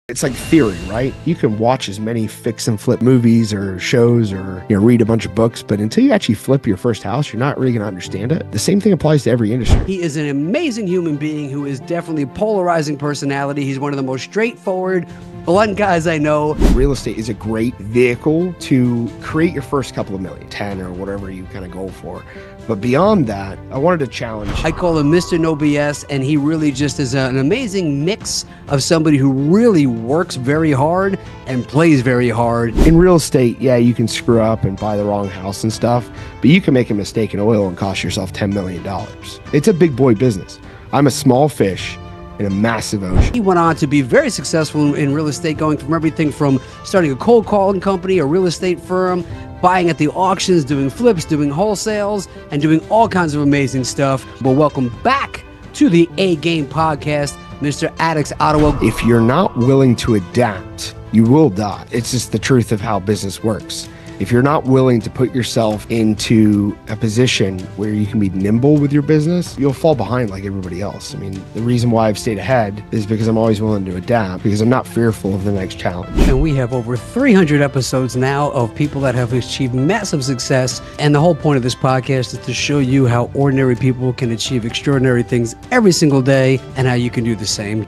It's like theory, right? You can watch as many fix and flip movies or shows or read a bunch of books, but until you actually flip your first house, you're not really going to understand it. The same thing applies to every industry. He is an amazing human being who is definitely a polarizing personality. He's one of the most straightforward, blunt guys I know. Real estate is a great vehicle to create your first couple of million, 10 or whatever you kind of go for. But beyond that, I wanted to challenge. I call him Mr. No BS, and he really just is an amazing mix of somebody who really works very hard and plays very hard. In real estate, yeah, you can screw up and buy the wrong house and stuff, but you can make a mistake in oil and cost yourself $10 million. It's a big boy business. I'm a small fish in a massive ocean. He went on to be very successful in real estate, going from everything from starting a cold calling company, a real estate firm, buying at the auctions, doing flips, doing wholesales, and doing all kinds of amazing stuff. Well, welcome back to the A-Game Podcast, Mr. Addicts Ottawa. If you're not willing to adapt, you will die. It's just the truth of how business works. If you're not willing to put yourself into a position where you can be nimble with your business, you'll fall behind like everybody else. I mean, the reason why I've stayed ahead is because I'm always willing to adapt, because I'm not fearful of the next challenge. And we have over 300 episodes now of people that have achieved massive success. And the whole point of this podcast is to show you how ordinary people can achieve extraordinary things every single day and how you can do the same.